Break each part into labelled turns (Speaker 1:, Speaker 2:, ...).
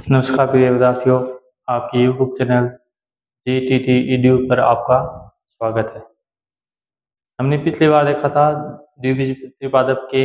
Speaker 1: नमस्कार प्रिय विद्यार्थियों, आपके यूट्यूब चैनल GTT EDU पर आपका स्वागत है। हमने पिछली बार देखा था द्विबीजपत्री पादप के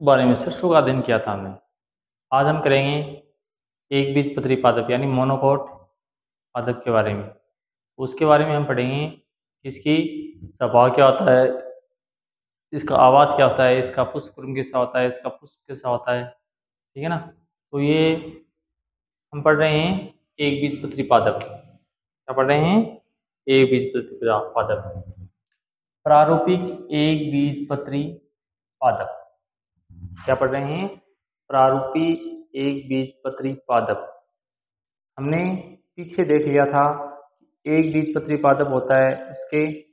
Speaker 1: बारे में, सरसों का अध्ययन किया था हमने। आज हम करेंगे एक बीजपत्री पादप यानी मोनोकोट पादप के बारे में। उसके बारे में हम पढ़ेंगे कि इसकी स्वभाव क्या होता है, इसका आवास क्या होता है, इसका पुष्पक्रम कैसा होता है, इसका पुष्प कैसा होता है, ठीक है ना। तो ये हम पढ़ रहे हैं एक बीजपत्री पादप। क्या पढ़ रहे हैं? एक बीजपत्री पादप, प्रारूपिक एक बीजपत्री पादप। क्या पढ़ रहे हैं? प्रारूपिक एक बीजपत्री पादप। हमने पीछे देख लिया था एक बीजपत्री पादप होता है, उसके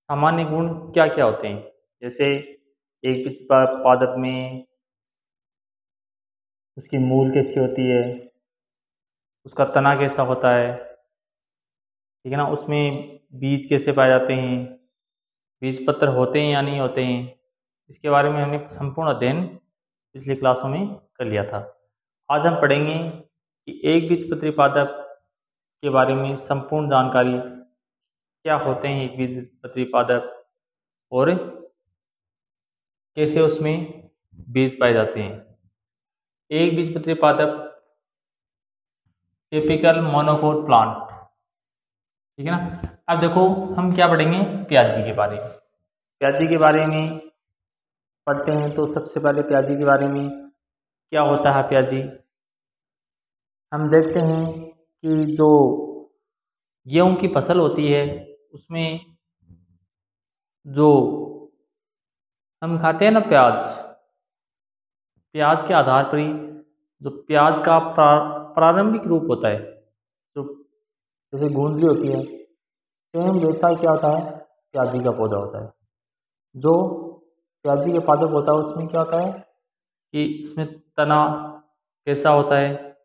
Speaker 1: सामान्य गुण क्या क्या होते हैं। जैसे एक बीजपत्री पादप में उसकी मूल कैसी होती है, उसका तना कैसा होता है, ठीक है ना, उसमें बीज कैसे पाए जाते हैं, बीज पत्र होते हैं या नहीं होते हैं, इसके बारे में हमने संपूर्ण अध्ययन पिछली क्लासों में कर लिया था। आज हम पढ़ेंगे कि एक बीजपत्री पादप के बारे में संपूर्ण जानकारी, क्या होते हैं एक बीजपत्री पादप और कैसे उसमें बीज पाए जाते हैं। एक बीजपत्री पादप टिपिकल मोनोकोट प्लांट, ठीक है ना। अब देखो हम क्या पढ़ेंगे, प्याजी के बारे में। प्याजी के बारे में पढ़ते हैं तो सबसे पहले प्याजी के बारे में क्या होता है। प्याजी हम देखते हैं कि जो गेहूं की फसल होती है उसमें जो हम खाते हैं ना प्याज, प्याज के आधार पर ही जो प्याज का प्रारंभिक रूप होता है, जो जैसे गूंदली होती है, सेम वैसा क्या होता है, प्याजी का पौधा होता है। जो प्याजी के पादप होता है उसमें क्या होता है कि इसमें तना कैसा होता है,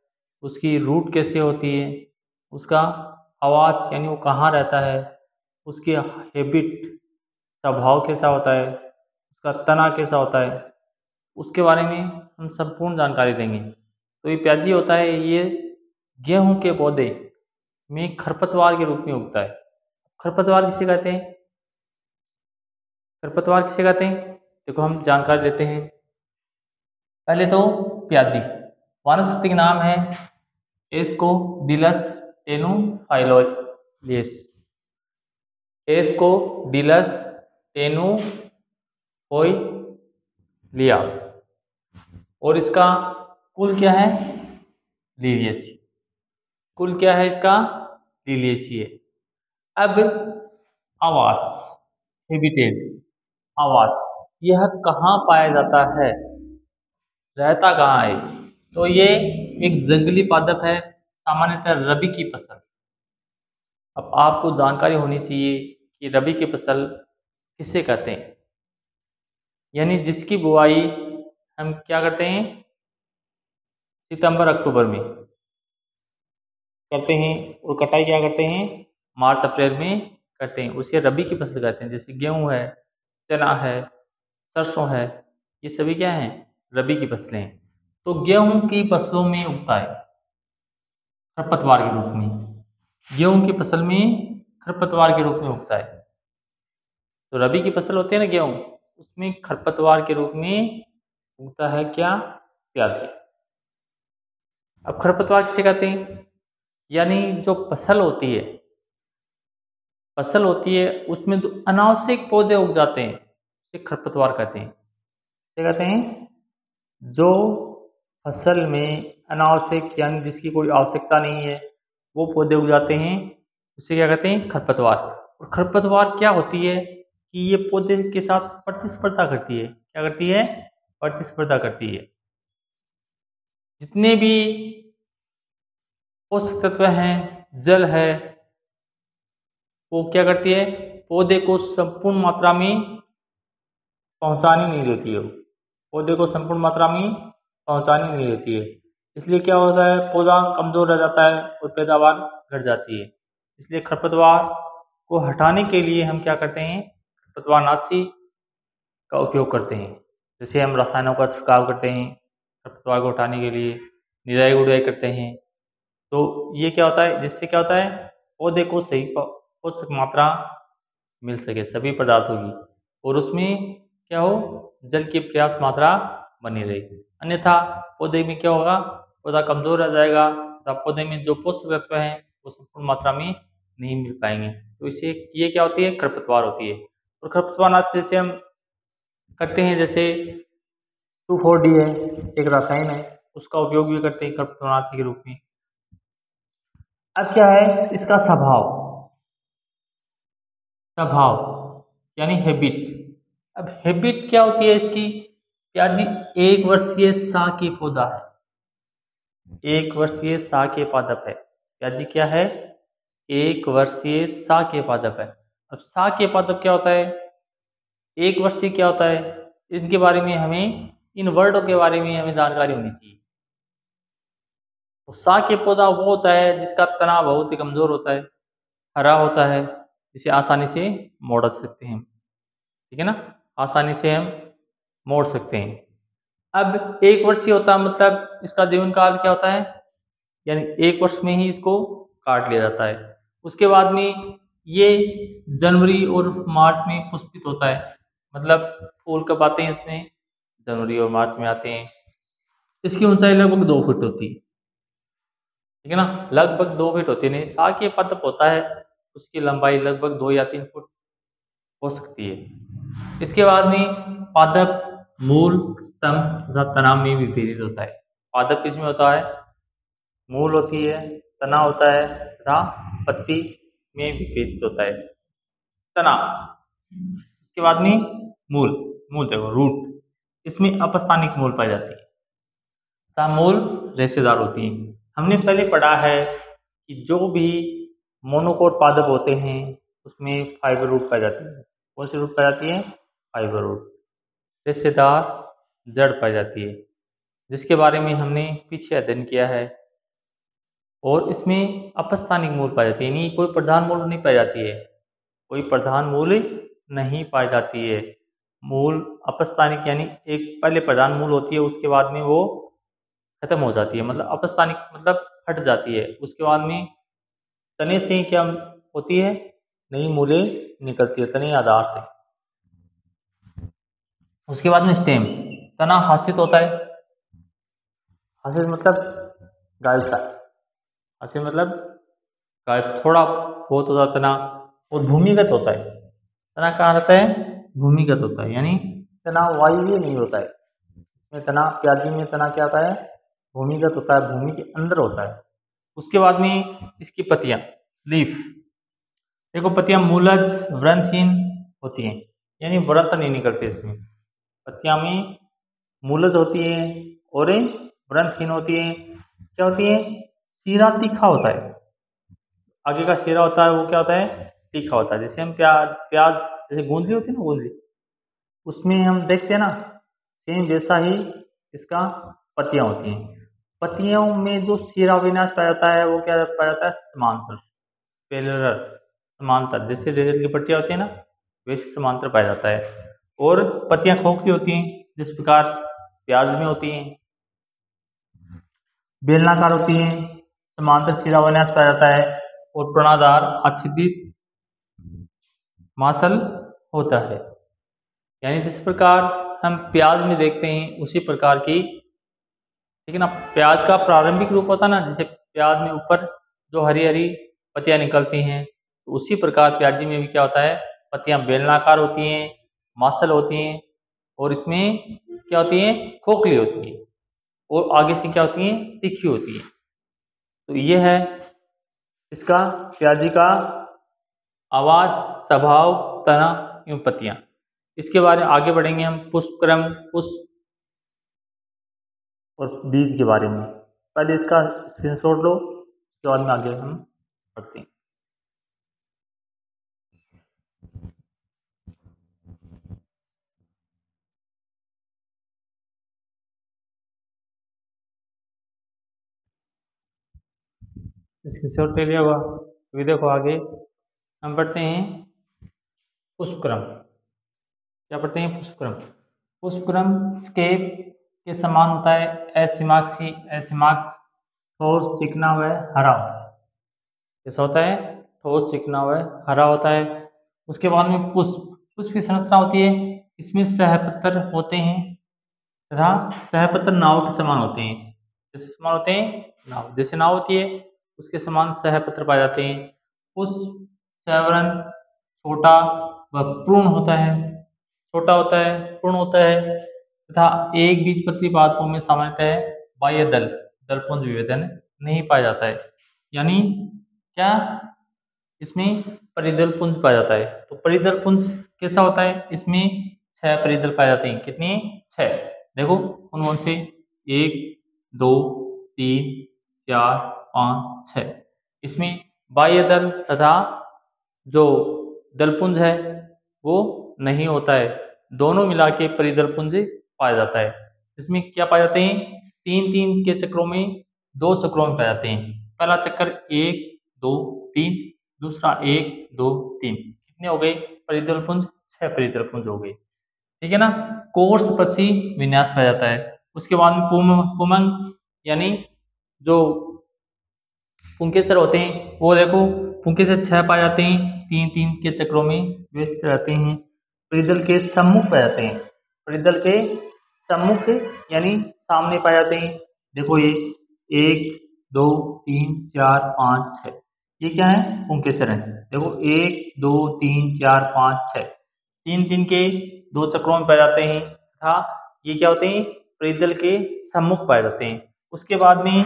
Speaker 1: उसकी रूट कैसे होती है, उसका आवास यानी वो कहाँ रहता है, उसकी हैबिट स्वभाव कैसा होता है, उसका तना कैसा होता है, उसके बारे में हम संपूर्ण जानकारी देंगे। तो ये प्याजी होता है, ये गेहूं के पौधे में खरपतवार के रूप में उगता है। खरपतवार किसे कहते हैं? खरपतवार किसे कहते हैं, देखो हम जानकारी लेते हैं। पहले तो प्याजी वानस्पतिक नाम है एस्कोडिलस टेनुफाइलियस, एस्कोडिलस टेनुफाइलियस, और इसका कुल क्या है, लिलियेसी। कुल क्या है इसका, लिलियेसी है। अब आवास, हैबिटेट, आवास, यह कहाँ पाया जाता है, रहता कहाँ है। तो ये एक जंगली पादप है, सामान्यतः रबी की फसल। अब आपको जानकारी होनी चाहिए कि रबी की फसल किसे कहते हैं, यानी जिसकी बुआई हम क्या करते हैं, सितंबर अक्टूबर में करते हैं और कटाई क्या करते हैं, मार्च अप्रैल में करते हैं, उसे रबी की फसल कहते हैं। जैसे गेहूं है, चना है, सरसों है, ये सभी क्या हैं, रबी की फसलें हैं। तो गेहूं की फसलों में उगता है खरपतवार के रूप में, गेहूं की फसल में खरपतवार के रूप में उगता है। तो रबी की फसल होती है ना गेहूं, उसमें खरपतवार के रूप में उगता है क्या, प्याजी। अब खरपतवार किसे कहते हैं, यानी जो फसल होती है, फसल होती है उसमें जो अनावश्यक पौधे उग जाते हैं उसे खरपतवार कहते हैं। क्या कहते हैं, जो फसल में अनावश्यक यानी जिसकी कोई आवश्यकता नहीं है वो पौधे उग जाते हैं, उसे क्या कहते हैं, खरपतवार। और खरपतवार क्या होती है कि ये पौधे के साथ प्रतिस्पर्धा करती है। क्या करती है, प्रतिस्पर्धा करती है। जितने भी पोषक तत्व हैं, जल है, वो क्या करती है, पौधे को संपूर्ण मात्रा में पहुंचानी नहीं देती है, पौधे को संपूर्ण मात्रा में पहुंचानी नहीं देती है। इसलिए क्या होता है, पौधा कमजोर रह जाता है और पैदावार घट जाती है। इसलिए खरपतवार को हटाने के लिए हम क्या करते हैं, खरपतवारनाशी का उपयोग करते हैं। जैसे हम रसायनों का छिड़काव करते हैं खरपतवार को हटाने के लिए, निराई गुड़ाई करते हैं, तो ये क्या होता है, जिससे क्या होता है, पौधे को सही पोषक मात्रा मिल सके सभी पदार्थों की, और उसमें क्या हो, जल की पर्याप्त मात्रा बनी रहे। अन्यथा पौधे में क्या होगा, पौधा कमजोर रह जाएगा तथा पौधे में जो पोषक तत्व हैं वो संपूर्ण मात्रा में नहीं मिल पाएंगे। तो इससे ये क्या होती है, खरपतवार होती है। और खरपतवार नाश जैसे हम करते हैं, जैसे 2,4-D है, एक रसायन है, उसका उपयोग भी करते हैं खरपतवार नाश के रूप में। अब क्या है इसका स्वभाव, स्वभाव यानी हैबिट। अब हैबिट क्या होती है इसकी, प्याजी 1 वर्षीय शाकीय पौधा है, 1 वर्षीय शाकीय पादप है। प्याजी क्या है, 1 वर्षीय शाकीय पादप है। अब शाकीय पादप क्या होता है, 1 वर्षीय क्या होता है, इनके बारे में हमें, इन वर्डों के बारे में हमें जानकारी होनी चाहिए। तो शाकीय पौधा वो होता है जिसका तना बहुत ही कमजोर होता है, हरा होता है, जिसे आसानी से मोड़ सकते हैं, ठीक है ना, आसानी से हम मोड़ सकते हैं। अब 1 वर्षीय होता है, मतलब इसका जीवन काल क्या होता है, यानी 1 वर्ष में ही इसको काट लिया जाता है। उसके बाद में ये जनवरी और मार्च में पुष्पित होता है, मतलब फूल कब आते हैं इसमें, जनवरी और मार्च में आते हैं। इसकी ऊंचाई लगभग 2 फीट होती है, ठीक है ना, लगभग 2 फीट होती है। नहीं, शाकीय पादप होता है उसकी लंबाई लगभग 2 या 3 फुट हो सकती है। इसके बाद में पादप मूल, स्तंभ तथा तना में विभेदित होता है। पादप किसमें होता है, मूल होती है, तना होता है तथा पत्ती में विभेदित होता है। तना, इसके बाद में मूल, मूल देखो रूट, इसमें अपस्थानिक मूल पाई जाती है तथा मूल रेशेदार होती है। हमने पहले पढ़ा है कि जो भी मोनोकोट पादप होते हैं उसमें फाइबर रूट पाई जाती है। कौन सी रूट पाई जाती है, फाइबर रूट। रेशेदार जड़ पाई जाती है, जिसके बारे में हमने पीछे अध्ययन किया है। और इसमें अपस्थानिक मूल पाई जाती है, यानी कोई प्रधान मूल नहीं पाई जाती है, कोई प्रधान मूल नहीं पाई जाती है। मूल अपस्थानिक यानी एक पहले प्रधान मूल होती है, उसके बाद में वो खत्म हो जाती है, मतलब अपस्थानिक मतलब हट जाती है। उसके बाद में तने से क्या होती है, नई मूलें निकलती है तने आधार से। उसके बाद में स्टेम, तना हाशित होता है, हाशित मतलब गायब सा, हाशित मतलब गायब, थोड़ा बहुत होता है तना, और भूमिगत होता है। तना कहाँ रहता है, भूमिगत होता है, यानी तना वायवीय नहीं होता है। इसमें तना, प्याजी में तना क्या होता है, भूमिगत होता है, भूमि के अंदर होता है। उसके बाद में इसकी पत्तियां, लीफ, देखो पत्तियां मूलज व्रंतहीन होती हैं, यानी व्रंत नहीं निकलते इसमें। पत्तियां में मूलज होती है और व्रंतहीन होती है। क्या होती है, शीरा तीखा होता है, आगे का शीरा होता है वो क्या होता है, तीखा होता है। जैसे हम प्याज प्याज जैसे गूंदली होती है ना, गूंदली, उसमें हम देखते हैं ना, सेम वैसा ही इसका पत्तियां होती हैं। पत्तियों में जो शीरा विन्यास पाया जाता है वो क्या पाया जाता है, समांतर, पैरेलल, समांतर, जैसे रेल की पट्टियां होती है ना वैसे समांतर पाया जाता है। और पत्तियां खोखली होती हैं जिस प्रकार प्याज में होती हैं, बेलनाकार होती हैं, समांतर शिरा विन्यास पाया जाता है, और प्रणाधार आच्छादित मांसल होता है। यानी जिस प्रकार हम प्याज में देखते हैं उसी प्रकार की, ठीक है ना, प्याज का प्रारंभिक रूप होता है ना, जैसे प्याज में ऊपर जो हरी हरी पत्तियां निकलती हैं, तो उसी प्रकार प्याजी में भी क्या होता है, पत्तियां बेलनाकार होती हैं, मांसल होती हैं, और इसमें क्या होती हैं, खोखली होती है, और आगे से क्या होती हैं, तीखी होती है। तो ये है इसका प्याजी का आवाज, स्वभाव, तना एवं पत्तियां। इसके बारे में आगे बढ़ेंगे हम पुष्पक्रम, पुष्प और बीज के बारे में। पहले इसका स्क्रीनशॉट लो, उसके बाद में आगे हम पढ़ते हैं। स्क्रीनशॉट ले लिया होगा, अभी देखो आगे हम पढ़ते हैं पुष्पक्रम। क्या पढ़ते हैं? पुष्पक्रम। पुष्पक्रम स्केप के समान होता है, एसिमाक्सी, एसिमाक्स ठोस, चिकना व हरा होता है। कैसा होता है? ठोस, चिकना व हरा होता है। उसके बाद में पुष्प, पुष्प की संरचना होती है, इसमें सहपत्र होते हैं तथा सहपत्र नाव के समान होते हैं। जैसे समान होते हैं नाव, जैसे नाव होती है उसके समान सहपत्र पाए जाते हैं। पुष्प सवर्ण छोटा व पूर्ण होता है, छोटा होता है, पूर्ण होता है तथा एक बीजपत्री पादपों में सामान्यतः बाह्य दल दलपुंज विभेदन नहीं पाया जाता है। यानी क्या? इसमें परिदल पुंज पाया जाता है। तो परिदल पुंज कैसा होता है? इसमें 6 परिदल पाए जाते हैं। कितने? 6। देखो कौन से? 1 2 3 4 5 6। इसमें बाह्य दल तथा जो दलपुंज है वो नहीं होता है, दोनों मिला के परिदल पुंज पाया जाता है। इसमें क्या पाए जाते हैं? 3-3 के चक्रों में, 2 चक्रों में पाए जाते हैं। पहला चक्कर 1 2 3, दूसरा 1 2 3। कितने हो गए परिदल पुंज? 6 परिदल पुंज हो गए। ठीक है ना। कोर्स पसी विन्यास पाया जाता है। उसके बाद में पुमंग यानी जो पुंकेसर होते हैं वो देखो पुंकेसर 6 पाए जाते हैं, 3-3 के चक्रों में व्यस्त रहते हैं। परिदल के सम्मुख पाए जाते हैं, परिदल के सम्मुख यानी सामने पाए जाते हैं। देखो ये 1 2 3 4 5 6, ये क्या है? पुंकेसर है। देखो 1 2 3 4 5 6, 3-3 के 2 चक्रों में पाए जाते हैं तथा ये क्या होते हैं? परिदल के सम्मुख पाए जाते हैं। उसके बाद में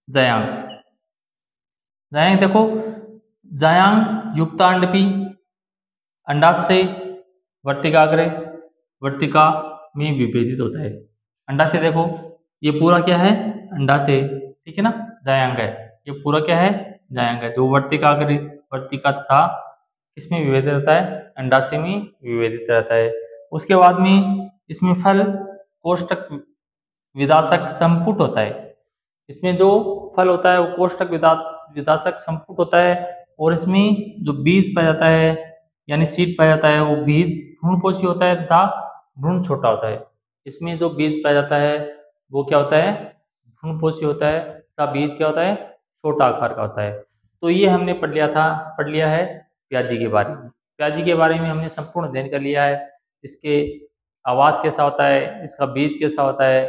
Speaker 1: जयांग, जयांग देखो, जयांग युक्तांडपी अंडाशय वर्तिकाग्र वर्तिका में विभेदित होता है। अंडाशय देखो ये पूरा क्या है? अंडाशय, ठीक है ना। जयांग है, ये पूरा क्या है? जयांग है। जो वर्तिकाग्र वर्तिका तथा किसमें विभेदित रहता है? अंडाशय में विभेदित रहता है। उसके बाद में इसमें फल कोष्ठक विदाशक संपुट होता है। इसमें जो फल होता है वो कोष्ठक विदाशक संपुट होता है और इसमें जो बीज पाया जाता है यानी सीड पाया जाता है वो बीज भ्रूणपोषी होता है तथा भ्रूण छोटा होता है। इसमें जो बीज पाया जाता है वो क्या होता है? भ्रूणपोषी होता है तथा बीज क्या होता है? छोटा आकार का होता है। तो ये हमने पढ़ लिया है प्याजी के बारे में। प्याजी के बारे में हमने संपूर्ण अध्ययन कर लिया है। इसके आवास कैसा होता है, इसका बीज कैसा होता है,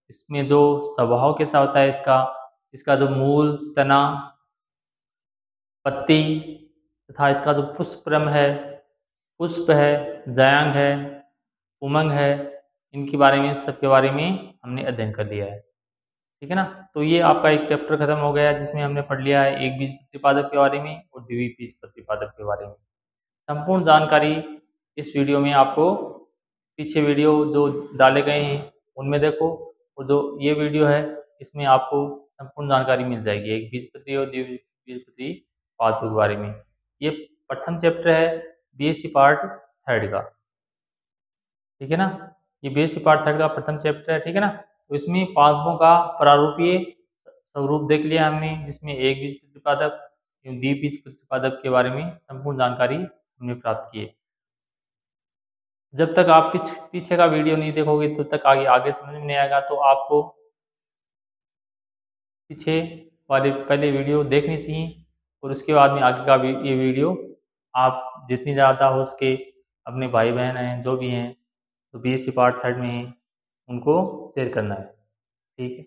Speaker 1: इसमें जो स्वभाव कैसा होता है इसका जो मूल, तना, पत्ती तथा इसका जो पुष्पक्रम है, पुष्प है, जयांग है, उमंग है, इनके बारे में, सबके बारे में हमने अध्ययन कर लिया है। ठीक है ना। तो ये आपका एक चैप्टर खत्म हो गया जिसमें हमने पढ़ लिया है एक बीजपत्री पादप के बारे में और द्विबीजपत्री पादप के बारे में। संपूर्ण जानकारी इस वीडियो में आपको पीछे वीडियो जो डाले गए हैं उनमें देखो, और जो ये वीडियो है इसमें आपको संपूर्ण जानकारी मिल जाएगी एक बीजपत्री और द्विबीजपत्री पादपों के बारे में। ये प्रथम चैप्टर है बीएससी पार्ट 3 का, ठीक है ना। ये बीएससी पार्ट 3 का प्रथम चैप्टर है, ठीक है ना। तो इसमें पादपों का प्रारूपीय स्वरूप देख लिया हमने, जिसमें एक बीजपत्री पादप एवं द्विबीजपत्री पादप के बारे में संपूर्ण जानकारी हमने प्राप्त की है। जब तक आप पीछे का वीडियो नहीं देखोगे तब तक आगे समझ में नहीं आएगा। तो आपको पीछे वाले पहले वीडियो देखनी चाहिए और उसके बाद में आगे का ये वीडियो आप जितनी ज़्यादा हो सके अपने भाई बहन हैं जो भी हैं तो बीएससी पार्ट 3 में हैं उनको शेयर करना है, ठीक है।